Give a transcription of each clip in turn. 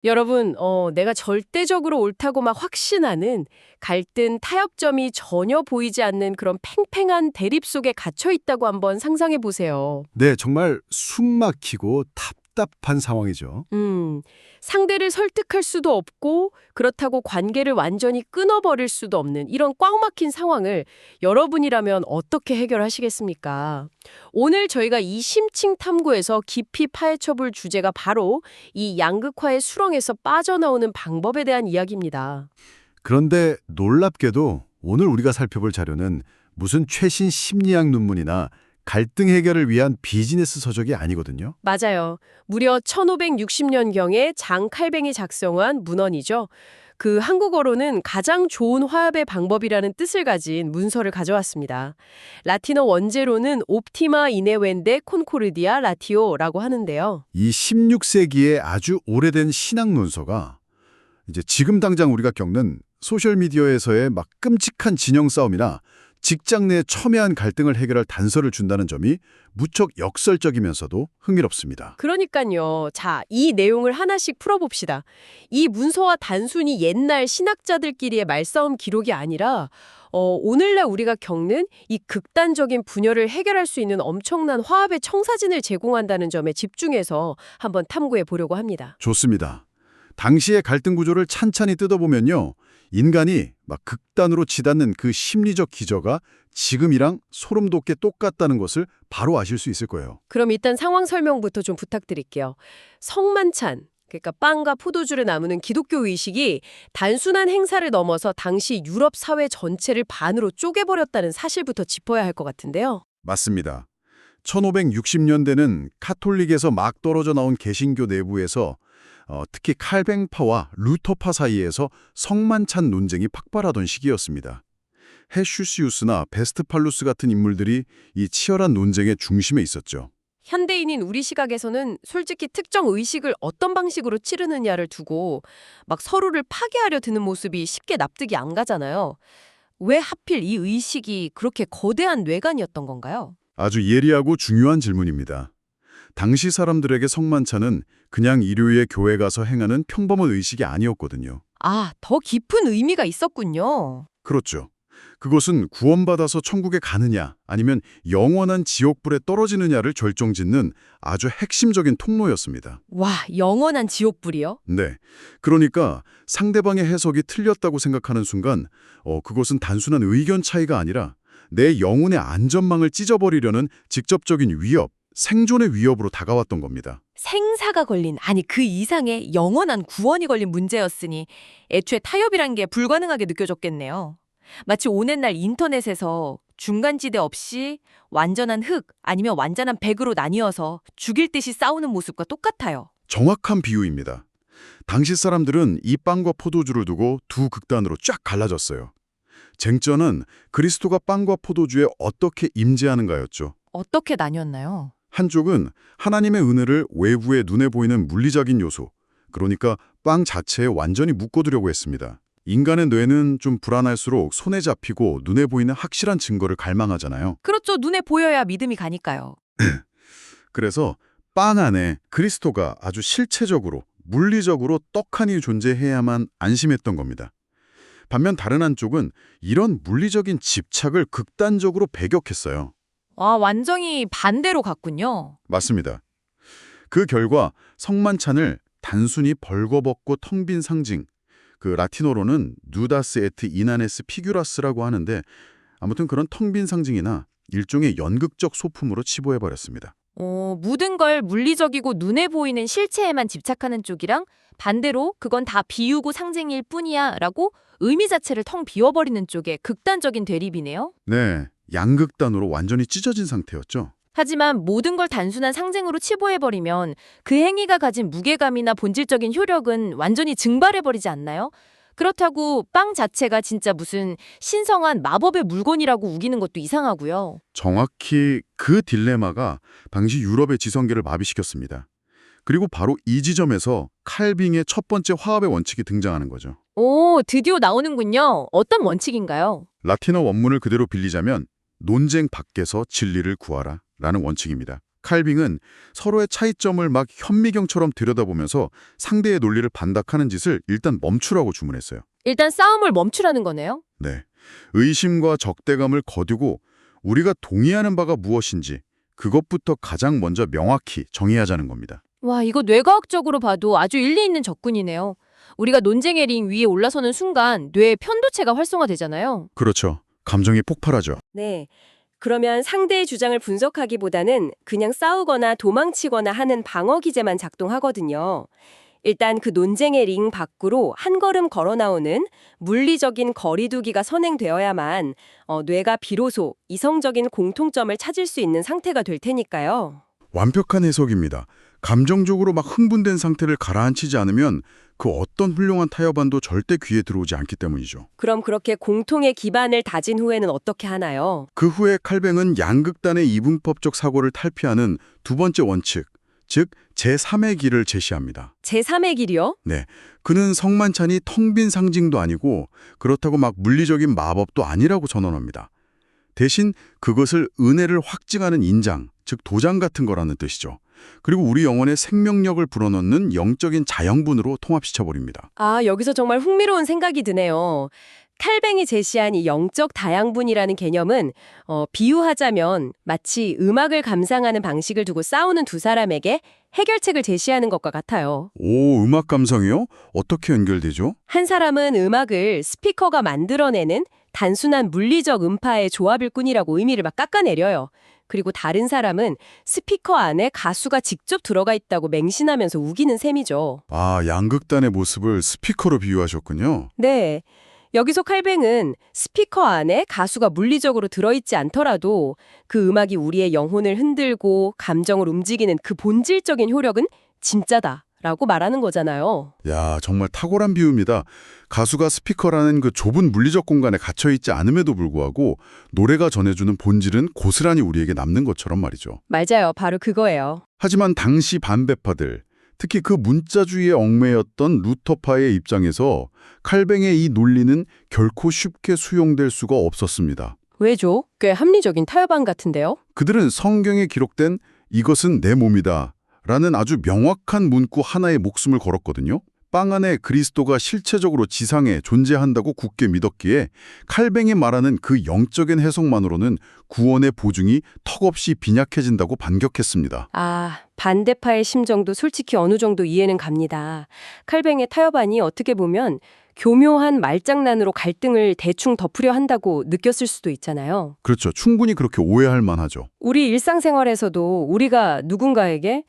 여러분, 내가 절대적으로 옳다고 막 확신하는 갈등, 타협점이 전혀 보이지 않는 그런 팽팽한 대립 속에 갇혀 있다고 한번 상상해 보세요. 네, 정말 숨 막히고 답답한 상황이죠. 상대를 설득할 수도 없고 그렇다고 관계를 완전히 끊어버릴 수도 없는 이런 꽉 막힌 상황을 여러분이라면 어떻게 해결하시겠습니까? 오늘 저희가 이 심층 탐구에서 깊이 파헤쳐 볼 주제가 바로 이 양극화의 수렁에서 빠져나오는 방법에 대한 이야기입니다. 그런데 놀랍게도 오늘 우리가 살펴볼 자료는 무슨 최신 심리학 논문이나 갈등 해결을 위한 비즈니스 서적이 아니거든요. 맞아요. 무려 1560년경에 장 칼뱅이 작성한 문헌이죠. 그 한국어로는 가장 좋은 화합의 방법이라는 뜻을 가진 문서를 가져왔습니다. 라틴어 원제로는 옵티마 이네웬데 콘코르디아 라티오라고 하는데요. 이 16세기의 아주 오래된 신학 논서가 이제 지금 당장 우리가 겪는 소셜미디어에서의 막 끔찍한 진영 싸움이나 직장 내 첨예한 갈등을 해결할 단서를 준다는 점이 무척 역설적이면서도 흥미롭습니다. 그러니까요. 자, 이 내용을 하나씩 풀어봅시다. 이 문서와 단순히 옛날 신학자들끼리의 말싸움 기록이 아니라 오늘날 우리가 겪는 이 극단적인 분열을 해결할 수 있는 엄청난 화합의 청사진을 제공한다는 점에 집중해서 한번 탐구해 보려고 합니다. 좋습니다. 당시의 갈등 구조를 찬찬히 뜯어보면요. 인간이 막 극단으로 치닫는 그 심리적 기저가 지금이랑 소름 돋게 똑같다는 것을 바로 아실 수 있을 거예요. 그럼 일단 상황 설명부터 좀 부탁드릴게요. 성만찬, 그러니까 빵과 포도주를 나누는 기독교 의식이 단순한 행사를 넘어서 당시 유럽 사회 전체를 반으로 쪼개버렸다는 사실부터 짚어야 할 것 같은데요. 맞습니다. 1560년대는 카톨릭에서 막 떨어져 나온 개신교 내부에서 특히 칼뱅파와 루터파 사이에서 성만찬 논쟁이 팍발하던 시기였습니다. 헤슈시우스나 베스트팔루스 같은 인물들이 이 치열한 논쟁의 중심에 있었죠. 현대인인 우리 시각에서는 솔직히 특정 의식을 어떤 방식으로 치르느냐를 두고 막 서로를 파괴하려 드는 모습이 쉽게 납득이 안 가잖아요. 왜 하필 이 의식이 그렇게 거대한 뇌관이었던 건가요? 아주 예리하고 중요한 질문입니다. 당시 사람들에게 성만찬은 그냥 일요일에 교회 가서 행하는 평범한 의식이 아니었거든요. 아, 더 깊은 의미가 있었군요. 그렇죠. 그것은 구원받아서 천국에 가느냐 아니면 영원한 지옥불에 떨어지느냐를 결정짓는 아주 핵심적인 통로였습니다. 와, 영원한 지옥불이요? 네. 그러니까 상대방의 해석이 틀렸다고 생각하는 순간 그것은 단순한 의견 차이가 아니라 내 영혼의 안전망을 찢어버리려는 직접적인 위협, 생존의 위협으로 다가왔던 겁니다. 생사가 걸린, 아니 그 이상의 영원한 구원이 걸린 문제였으니 애초에 타협이란 게 불가능하게 느껴졌겠네요. 마치 오늘날 인터넷에서 중간지대 없이 완전한 흑 아니면 완전한 백으로 나뉘어서 죽일 듯이 싸우는 모습과 똑같아요. 정확한 비유입니다. 당시 사람들은 이 빵과 포도주를 두고 두 극단으로 쫙 갈라졌어요. 쟁점은 그리스도가 빵과 포도주에 어떻게 임재하는가였죠. 어떻게 나뉘었나요? 한쪽은 하나님의 은혜를 외부에 눈에 보이는 물리적인 요소, 그러니까 빵 자체에 완전히 묶어두려고 했습니다. 인간의 뇌는 좀 불안할수록 손에 잡히고 눈에 보이는 확실한 증거를 갈망하잖아요. 그렇죠. 눈에 보여야 믿음이 가니까요. 그래서 빵 안에 그리스도가 아주 실체적으로, 물리적으로 떡하니 존재해야만 안심했던 겁니다. 반면 다른 한쪽은 이런 물리적인 집착을 극단적으로 배격했어요. 아, 완전히 반대로 갔군요. 맞습니다. 그 결과 성만찬을 단순히 벌거벗고 텅 빈 상징, 그 라틴어로는 누다스 에트 이나네스 피규라스라고 하는데 아무튼 그런 텅 빈 상징이나 일종의 연극적 소품으로 치부해버렸습니다. 모든 걸 물리적이고 눈에 보이는 실체에만 집착하는 쪽이랑 반대로 그건 다 비유고 상징일 뿐이야 라고 의미 자체를 텅 비워버리는 쪽의 극단적인 대립이네요. 네, 양극단으로 완전히 찢어진 상태였죠. 하지만 모든 걸 단순한 상징으로 치부해버리면 그 행위가 가진 무게감이나 본질적인 효력은 완전히 증발해버리지 않나요? 그렇다고 빵 자체가 진짜 무슨 신성한 마법의 물건이라고 우기는 것도 이상하고요. 정확히 그 딜레마가 당시 유럽의 지성계를 마비시켰습니다. 그리고 바로 이 지점에서 칼빙의 첫 번째 화합의 원칙이 등장하는 거죠. 오, 드디어 나오는군요. 어떤 원칙인가요? 라틴어 원문을 그대로 빌리자면 논쟁 밖에서 진리를 구하라 라는 원칙입니다. 칼빙은 서로의 차이점을 막 현미경처럼 들여다보면서 상대의 논리를 반박하는 짓을 일단 멈추라고 주문했어요. 일단 싸움을 멈추라는 거네요. 네. 의심과 적대감을 거두고 우리가 동의하는 바가 무엇인지 그것부터 가장 먼저 명확히 정의하자는 겁니다. 와, 이거 뇌과학적으로 봐도 아주 일리 있는 접근이네요. 우리가 논쟁의 링 위에 올라서는 순간 뇌의 편도체가 활성화되잖아요. 그렇죠. 감정이 폭발하죠. 네. 그러면 상대의 주장을 분석하기보다는 그냥 싸우거나 도망치거나 하는 방어 기제만 작동하거든요. 일단 그 논쟁의 링 밖으로 한 걸음 걸어 나오는 물리적인 거리두기가 선행되어야만 뇌가 비로소 이성적인 공통점을 찾을 수 있는 상태가 될 테니까요. 완벽한 해석입니다. 감정적으로 막 흥분된 상태를 가라앉히지 않으면 그 어떤 훌륭한 타협안도 절대 귀에 들어오지 않기 때문이죠. 그럼 그렇게 공통의 기반을 다진 후에는 어떻게 하나요? 그 후에 칼뱅은 양극단의 이분법적 사고를 탈피하는 두 번째 원칙, 즉 제3의 길을 제시합니다. 제3의 길이요? 네, 그는 성만찬이 텅 빈 상징도 아니고 그렇다고 막 물리적인 마법도 아니라고 전언합니다. 대신 그것을 은혜를 확증하는 인장, 즉 도장 같은 거라는 뜻이죠. 그리고 우리 영혼의 생명력을 불어넣는 영적인 자양분으로 통합시켜버립니다. 아, 여기서 정말 흥미로운 생각이 드네요. 칼뱅이 제시한 이 영적 다양분이라는 개념은 비유하자면 마치 음악을 감상하는 방식을 두고 싸우는 두 사람에게 해결책을 제시하는 것과 같아요. 오, 음악 감성이요? 어떻게 연결되죠? 한 사람은 음악을 스피커가 만들어내는 단순한 물리적 음파의 조합일 뿐이라고 의미를 막 깎아내려요. 그리고 다른 사람은 스피커 안에 가수가 직접 들어가 있다고 맹신하면서 우기는 셈이죠. 아, 양극단의 모습을 스피커로 비유하셨군요. 네. 여기서 칼뱅은 스피커 안에 가수가 물리적으로 들어있지 않더라도 그 음악이 우리의 영혼을 흔들고 감정을 움직이는 그 본질적인 효력은 진짜다라고 말하는 거잖아요. 야, 정말 탁월한 비유입니다. 가수가 스피커라는 그 좁은 물리적 공간에 갇혀있지 않음에도 불구하고 노래가 전해주는 본질은 고스란히 우리에게 남는 것처럼 말이죠. 맞아요. 바로 그거예요. 하지만 당시 반대파들, 특히 그 문자주의에 얽매였던 루터파의 입장에서 칼뱅의 이 논리는 결코 쉽게 수용될 수가 없었습니다. 왜죠? 꽤 합리적인 타협안 같은데요? 그들은 성경에 기록된 이것은 내 몸이다 라는 아주 명확한 문구 하나에 목숨을 걸었거든요. 빵 안에 그리스도가 실체적으로 지상에 존재한다고 굳게 믿었기에 칼뱅이 말하는 그 영적인 해석만으로는 구원의 보증이 턱없이 빈약해진다고 반격했습니다. 아, 반대파의 심정도 솔직히 어느 정도 이해는 갑니다. 칼뱅의 타협안이 어떻게 보면 교묘한 말장난으로 갈등을 대충 덮으려 한다고 느꼈을 수도 있잖아요. 그렇죠. 충분히 그렇게 오해할 만하죠. 우리 일상생활에서도 우리가 누군가에게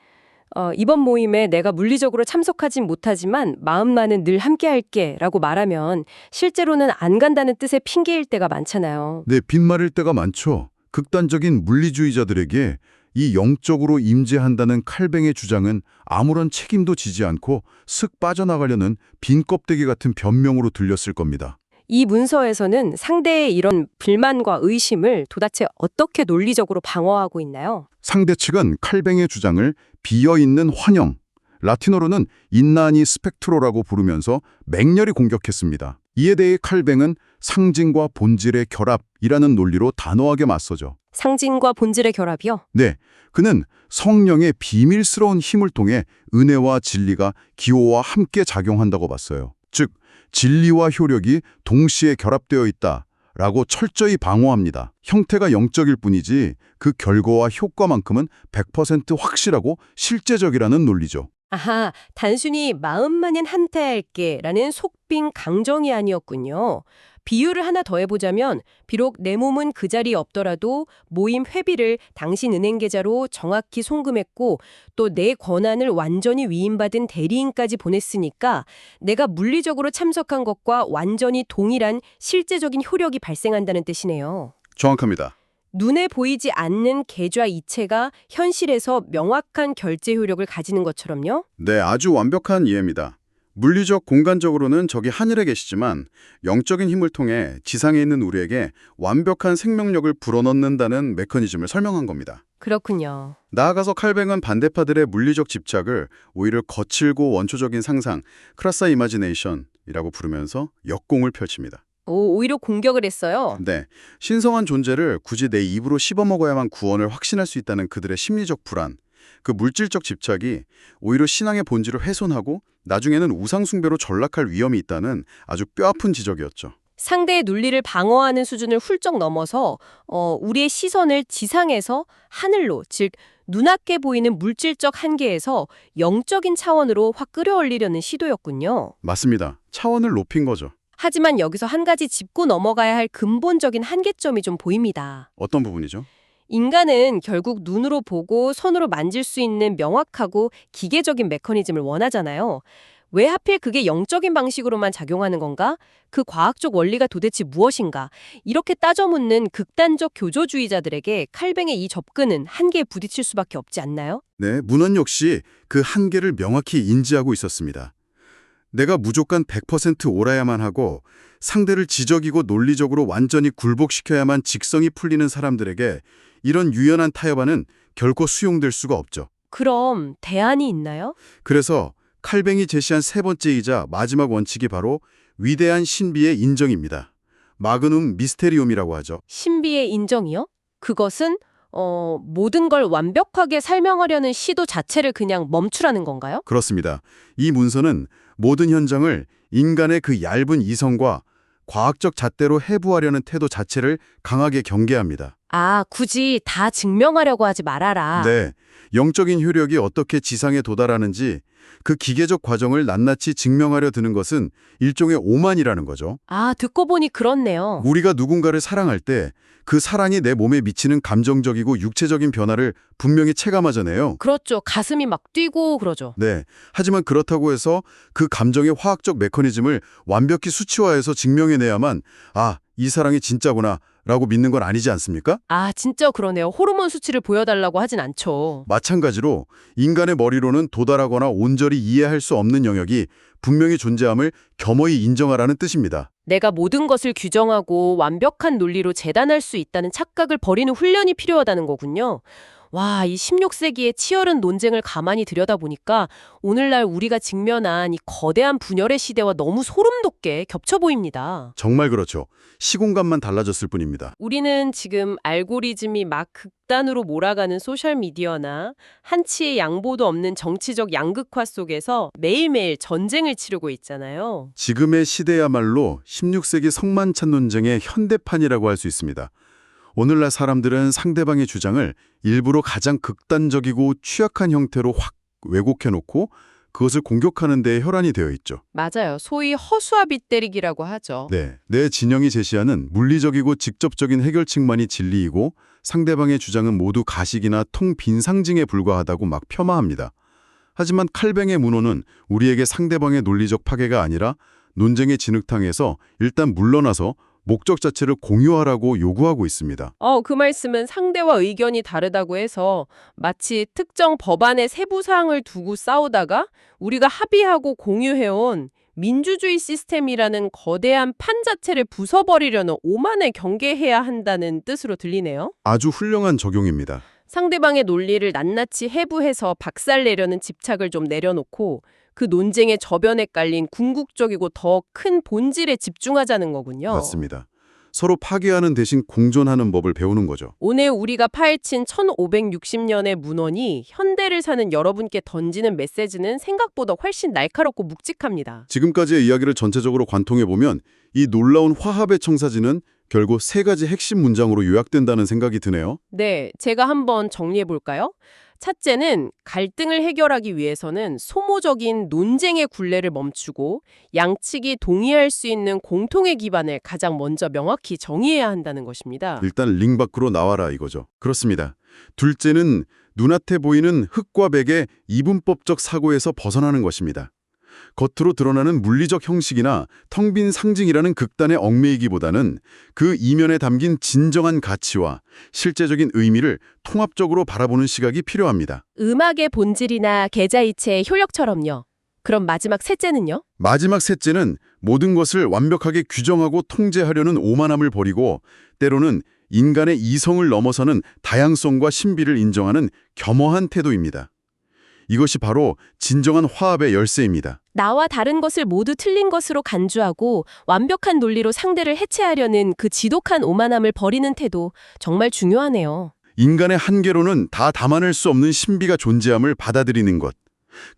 이번 모임에 내가 물리적으로 참석하진 못하지만 마음만은 늘 함께할게 라고 말하면 실제로는 안 간다는 뜻의 핑계일 때가 많잖아요. 네, 빈말일 때가 많죠. 극단적인 물리주의자들에게 이 영적으로 임재한다는 칼뱅의 주장은 아무런 책임도 지지 않고 슥 빠져나가려는 빈 껍데기 같은 변명으로 들렸을 겁니다. 이 문서에서는 상대의 이런 불만과 의심을 도대체 어떻게 논리적으로 방어하고 있나요? 상대 측은 칼뱅의 주장을 비어있는 환영, 라틴어로는 인나니 스펙트로라고 부르면서 맹렬히 공격했습니다. 이에 대해 칼뱅은 상징과 본질의 결합이라는 논리로 단호하게 맞서죠. 상징과 본질의 결합이요? 네, 그는 성령의 비밀스러운 힘을 통해 은혜와 진리가 기호와 함께 작용한다고 봤어요. 즉, 진리와 효력이 동시에 결합되어 있다라고 철저히 방어합니다. 형태가 영적일 뿐이지 그 결과와 효과만큼은 100% 확실하고 실제적이라는 논리죠. 아하, 단순히 마음만은 한타할게 라는 속빈 강정이 아니었군요. 비유를 하나 더 해보자면 비록 내 몸은 그 자리에 없더라도 모임 회비를 당신 은행 계좌로 정확히 송금했고 또 내 권한을 완전히 위임받은 대리인까지 보냈으니까 내가 물리적으로 참석한 것과 완전히 동일한 실제적인 효력이 발생한다는 뜻이네요. 정확합니다. 눈에 보이지 않는 계좌 이체가 현실에서 명확한 결제 효력을 가지는 것처럼요? 네, 아주 완벽한 이해입니다. 물리적 공간적으로는 저기 하늘에 계시지만 영적인 힘을 통해 지상에 있는 우리에게 완벽한 생명력을 불어넣는다는 메커니즘을 설명한 겁니다. 그렇군요. 나아가서 칼뱅은 반대파들의 물리적 집착을 오히려 거칠고 원초적인 상상, 크라사 이마지네이션이라고 부르면서 역공을 펼칩니다. 오히려 공격을 했어요. 네, 신성한 존재를 굳이 내 입으로 씹어먹어야만 구원을 확신할 수 있다는 그들의 심리적 불안, 그 물질적 집착이 오히려 신앙의 본질을 훼손하고 나중에는 우상숭배로 전락할 위험이 있다는 아주 뼈아픈 지적이었죠. 상대의 논리를 방어하는 수준을 훌쩍 넘어서 우리의 시선을 지상에서 하늘로, 즉 눈앞에 보이는 물질적 한계에서 영적인 차원으로 확 끌어올리려는 시도였군요. 맞습니다. 차원을 높인 거죠. 하지만 여기서 한 가지 짚고 넘어가야 할 근본적인 한계점이 좀 보입니다. 어떤 부분이죠? 인간은 결국 눈으로 보고 손으로 만질 수 있는 명확하고 기계적인 메커니즘을 원하잖아요. 왜 하필 그게 영적인 방식으로만 작용하는 건가? 그 과학적 원리가 도대체 무엇인가? 이렇게 따져 묻는 극단적 교조주의자들에게 칼뱅의 이 접근은 한계에 부딪힐 수밖에 없지 않나요? 네, 문헌 역시 그 한계를 명확히 인지하고 있었습니다. 내가 무조건 100% 옳아야만 하고 상대를 지적이고 논리적으로 완전히 굴복시켜야만 직성이 풀리는 사람들에게 이런 유연한 타협안은 결코 수용될 수가 없죠. 그럼 대안이 있나요? 그래서 칼뱅이 제시한 세 번째이자 마지막 원칙이 바로 위대한 신비의 인정입니다. 마그눔 미스테리움이라고 하죠. 신비의 인정이요? 그것은 모든 걸 완벽하게 설명하려는 시도 자체를 그냥 멈추라는 건가요? 그렇습니다. 이 문서는 모든 현장을 인간의 그 얇은 이성과 과학적 잣대로 해부하려는 태도 자체를 강하게 경계합니다. 아, 굳이 다 증명하려고 하지 말아라. 네, 영적인 효력이 어떻게 지상에 도달하는지 그 기계적 과정을 낱낱이 증명하려 드는 것은 일종의 오만이라는 거죠. 아, 듣고 보니 그렇네요. 우리가 누군가를 사랑할 때 그 사랑이 내 몸에 미치는 감정적이고 육체적인 변화를 분명히 체감하잖아요. 그렇죠. 가슴이 막 뛰고 그러죠. 네, 하지만 그렇다고 해서 그 감정의 화학적 메커니즘을 완벽히 수치화해서 증명해내야만 이 사랑이 진짜구나 라고 믿는 건 아니지 않습니까? 아, 진짜 그러네요. 호르몬 수치를 보여달라고 하진 않죠. 마찬가지로 인간의 머리로는 도달하거나 온전히 이해할 수 없는 영역이 분명히 존재함을 겸허히 인정하라는 뜻입니다. 내가 모든 것을 규정하고 완벽한 논리로 재단할 수 있다는 착각을 버리는 훈련이 필요하다는 거군요. 와, 이 16세기의 치열한 논쟁을 가만히 들여다보니까 오늘날 우리가 직면한 이 거대한 분열의 시대와 너무 소름 돋게 겹쳐 보입니다. 정말 그렇죠. 시공간만 달라졌을 뿐입니다. 우리는 지금 알고리즘이 막 극단으로 몰아가는 소셜미디어나 한치의 양보도 없는 정치적 양극화 속에서 매일매일 전쟁을 치르고 있잖아요. 지금의 시대야말로 16세기 성만찬 논쟁의 현대판이라고 할 수 있습니다. 오늘날 사람들은 상대방의 주장을 일부러 가장 극단적이고 취약한 형태로 확 왜곡해놓고 그것을 공격하는 데 혈안이 되어 있죠. 맞아요. 소위 허수아비 때리기라고 하죠. 네, 내 진영이 제시하는 물리적이고 직접적인 해결책만이 진리이고 상대방의 주장은 모두 가식이나 텅 빈 상징에 불과하다고 막 폄하합니다. 하지만 칼뱅의 문호는 우리에게 상대방의 논리적 파괴가 아니라 논쟁의 진흙탕에서 일단 물러나서 목적 자체를 공유하라고 요구하고 있습니다. 그 말씀은 상대와 의견이 다르다고 해서 마치 특정 법안의 세부 사항을 두고 싸우다가 우리가 합의하고 공유해온 민주주의 시스템이라는 거대한 판 자체를 부숴버리려는 오만에 경계해야 한다는 뜻으로 들리네요. 아주 훌륭한 적용입니다. 상대방의 논리를 낱낱이 해부해서 박살내려는 집착을 좀 내려놓고 그 논쟁의 저변에 깔린 궁극적이고 더 큰 본질에 집중하자는 거군요. 맞습니다. 서로 파괴하는 대신 공존하는 법을 배우는 거죠. 오늘 우리가 파헤친 1560년의 문헌이 현대를 사는 여러분께 던지는 메시지는 생각보다 훨씬 날카롭고 묵직합니다. 지금까지의 이야기를 전체적으로 관통해보면 이 놀라운 화합의 청사진은 결국 세 가지 핵심 문장으로 요약된다는 생각이 드네요. 네, 제가 한번 정리해 볼까요? 첫째는 갈등을 해결하기 위해서는 소모적인 논쟁의 굴레를 멈추고 양측이 동의할 수 있는 공통의 기반을 가장 먼저 명확히 정의해야 한다는 것입니다. 일단 링 밖으로 나와라 이거죠. 그렇습니다. 둘째는 눈앞에 보이는 흙과 백의 이분법적 사고에서 벗어나는 것입니다. 겉으로 드러나는 물리적 형식이나 텅 빈 상징이라는 극단에 얽매이기보다는 그 이면에 담긴 진정한 가치와 실제적인 의미를 통합적으로 바라보는 시각이 필요합니다. 음악의 본질이나 계좌이체의 효력처럼요. 그럼 마지막 셋째는요? 마지막 셋째는 모든 것을 완벽하게 규정하고 통제하려는 오만함을 버리고 때로는 인간의 이성을 넘어서는 다양성과 신비를 인정하는 겸허한 태도입니다. 이것이 바로 진정한 화합의 열쇠입니다. 나와 다른 것을 모두 틀린 것으로 간주하고 완벽한 논리로 상대를 해체하려는 그 지독한 오만함을 버리는 태도 정말 중요하네요. 인간의 한계로는 다 담아낼 수 없는 신비가 존재함을 받아들이는 것.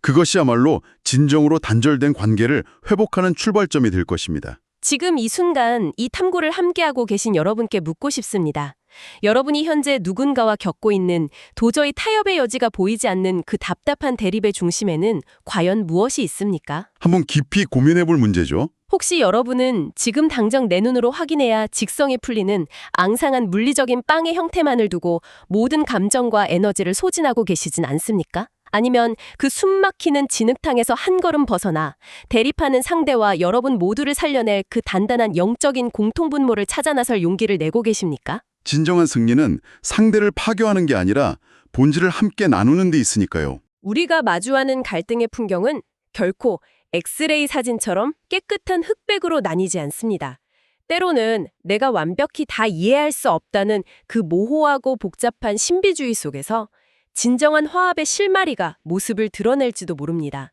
그것이야말로 진정으로 단절된 관계를 회복하는 출발점이 될 것입니다. 지금 이 순간 이 탐구를 함께하고 계신 여러분께 묻고 싶습니다. 여러분이 현재 누군가와 겪고 있는 도저히 타협의 여지가 보이지 않는 그 답답한 대립의 중심에는 과연 무엇이 있습니까? 한번 깊이 고민해 볼 문제죠. 혹시 여러분은 지금 당장 내 눈으로 확인해야 직성이 풀리는 앙상한 물리적인 빵의 형태만을 두고 모든 감정과 에너지를 소진하고 계시진 않습니까? 아니면 그 숨막히는 진흙탕에서 한 걸음 벗어나 대립하는 상대와 여러분 모두를 살려낼 그 단단한 영적인 공통분모를 찾아 나설 용기를 내고 계십니까? 진정한 승리는 상대를 파괴하는 게 아니라 본질을 함께 나누는 데 있으니까요. 우리가 마주하는 갈등의 풍경은 결코 엑스레이 사진처럼 깨끗한 흑백으로 나뉘지 않습니다. 때로는 내가 완벽히 다 이해할 수 없다는 그 모호하고 복잡한 신비주의 속에서 진정한 화합의 실마리가 모습을 드러낼지도 모릅니다.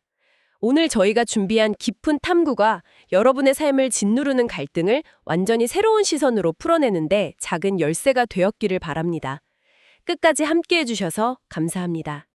오늘 저희가 준비한 깊은 탐구가 여러분의 삶을 짓누르는 갈등을 완전히 새로운 시선으로 풀어내는데 작은 열쇠가 되었기를 바랍니다. 끝까지 함께해 주셔서 감사합니다.